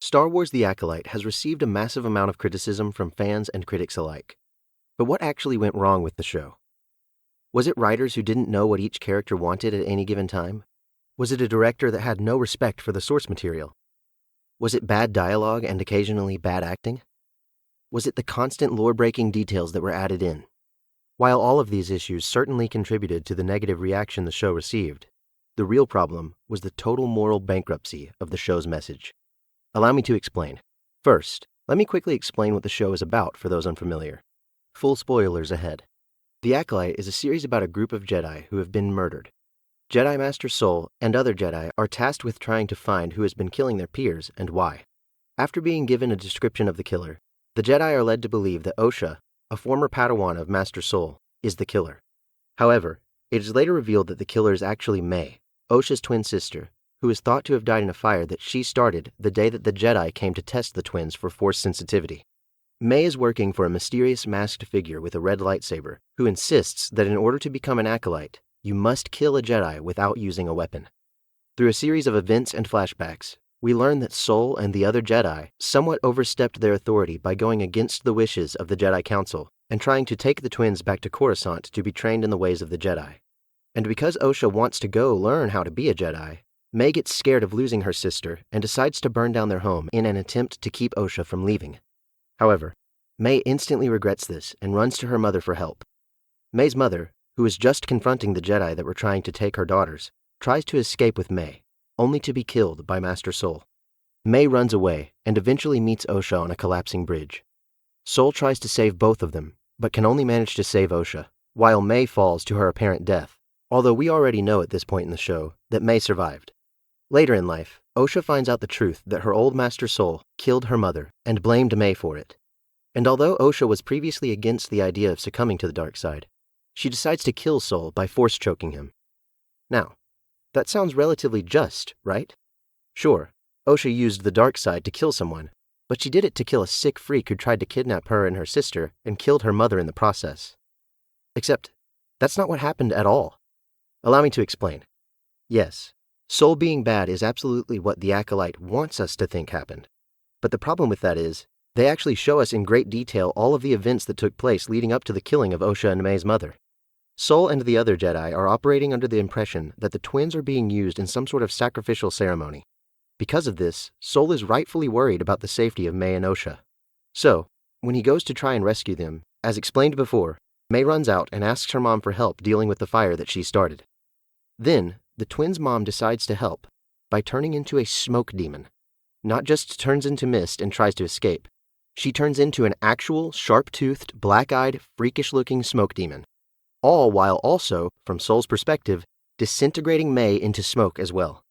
Star Wars: The Acolyte has received a massive amount of criticism from fans and critics alike. But what actually went wrong with the show? Was it writers who didn't know what each character wanted at any given time? Was it a director that had no respect for the source material? Was it bad dialogue and occasionally bad acting? Was it the constant lore-breaking details that were added in? While all of these issues certainly contributed to the negative reaction the show received, the real problem was the total moral bankruptcy of the show's message. Allow me to explain. First, let me quickly explain what the show is about for those unfamiliar. Full spoilers ahead. The Acolyte is a series about a group of Jedi who have been murdered. Jedi Master Sol and other Jedi are tasked with trying to find who has been killing their peers and why. After being given a description of the killer, the Jedi are led to believe that Osha, a former Padawan of Master Sol, is the killer. However, it is later revealed that the killer is actually May, Osha's twin sister, who is thought to have died in a fire that she started the day that the Jedi came to test the twins for force sensitivity. May is working for a mysterious masked figure with a red lightsaber who insists that in order to become an Acolyte, you must kill a Jedi without using a weapon. Through a series of events and flashbacks, we learn that Sol and the other Jedi somewhat overstepped their authority by going against the wishes of the Jedi Council and trying to take the twins back to Coruscant to be trained in the ways of the Jedi. And because Osha wants to go learn how to be a Jedi, May gets scared of losing her sister and decides to burn down their home in an attempt to keep Osha from leaving. However, May instantly regrets this and runs to her mother for help. May's mother, who is just confronting the Jedi that were trying to take her daughters, tries to escape with May, only to be killed by Master Sol. May runs away and eventually meets Osha on a collapsing bridge. Sol tries to save both of them, but can only manage to save Osha, while May falls to her apparent death, although we already know at this point in the show that May survived. Later in life, Osha finds out the truth that her old Master Sol killed her mother and blamed May for it. And although Osha was previously against the idea of succumbing to the dark side, she decides to kill Sol by force choking him. Now, that sounds relatively just, right? Sure, Osha used the dark side to kill someone, but she did it to kill a sick freak who tried to kidnap her and her sister and killed her mother in the process. Except, that's not what happened at all. Allow me to explain. Yes, Sol being bad is absolutely what the Acolyte wants us to think happened. But the problem with that is, they actually show us in great detail all of the events that took place leading up to the killing of Osha and May's mother. Sol and the other Jedi are operating under the impression that the twins are being used in some sort of sacrificial ceremony. Because of this, Sol is rightfully worried about the safety of May and Osha. So, when he goes to try and rescue them, as explained before, May runs out and asks her mom for help dealing with the fire that she started. Then, the twins' mom decides to help by turning into a smoke demon. Not just turns into mist and tries to escape. She turns into an actual, sharp-toothed, black-eyed, freakish-looking smoke demon. All while also, from Sol's perspective, disintegrating May into smoke as well.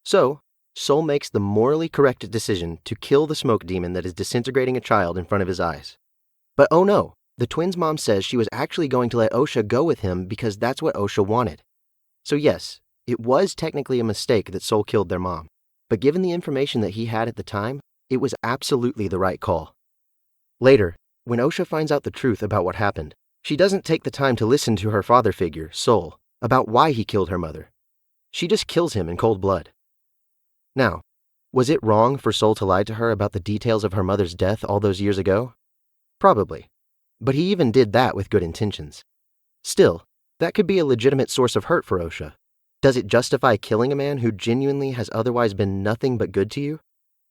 So, Sol makes the morally correct decision to kill the smoke demon that is disintegrating a child in front of his eyes. But oh no, the twins' mom says she was actually going to let Osha go with him because that's what Osha wanted. So yes, it was technically a mistake that Sol killed their mom, but given the information that he had at the time, it was absolutely the right call. Later, when Osha finds out the truth about what happened, she doesn't take the time to listen to her father figure, Sol, about why he killed her mother. She just kills him in cold blood. Now, was it wrong for Sol to lie to her about the details of her mother's death all those years ago? Probably. But he even did that with good intentions. Still, that could be a legitimate source of hurt for Osha. Does it justify killing a man who genuinely has otherwise been nothing but good to you?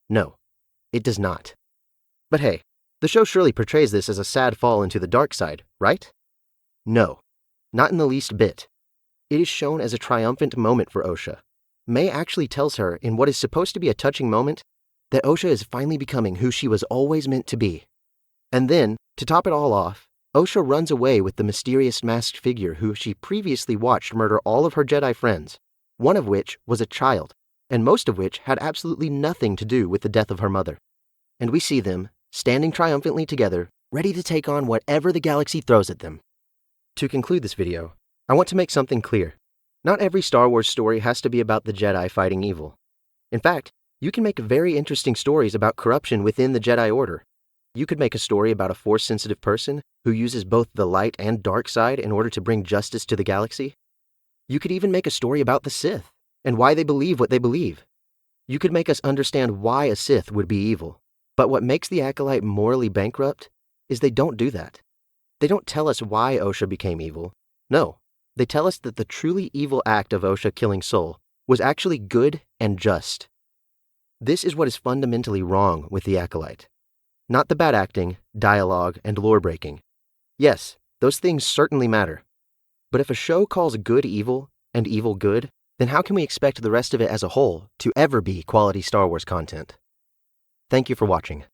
No, it does not. But hey, the show surely portrays this as a sad fall into the dark side, right? No, not in the least bit. It is shown as a triumphant moment for Osha. May actually tells her, in what is supposed to be a touching moment, that Osha is finally becoming who she was always meant to be. And then, to top it all off, Osha runs away with the mysterious masked figure who she previously watched murder all of her Jedi friends, one of which was a child, and most of which had absolutely nothing to do with the death of her mother. And we see them, standing triumphantly together, ready to take on whatever the galaxy throws at them. To conclude this video, I want to make something clear. Not every Star Wars story has to be about the Jedi fighting evil. In fact, you can make very interesting stories about corruption within the Jedi Order. You could make a story about a Force-sensitive person who uses both the light and dark side in order to bring justice to the galaxy. You could even make a story about the Sith and why they believe what they believe. You could make us understand why a Sith would be evil. But what makes the Acolyte morally bankrupt is they don't do that. They don't tell us why Osha became evil. No, they tell us that the truly evil act of Osha killing Sol was actually good and just. This is what is fundamentally wrong with the Acolyte. Not the bad acting, dialogue, and lore breaking. Yes, those things certainly matter. But if a show calls good evil and evil good, then how can we expect the rest of it as a whole to ever be quality Star Wars content? Thank you for watching.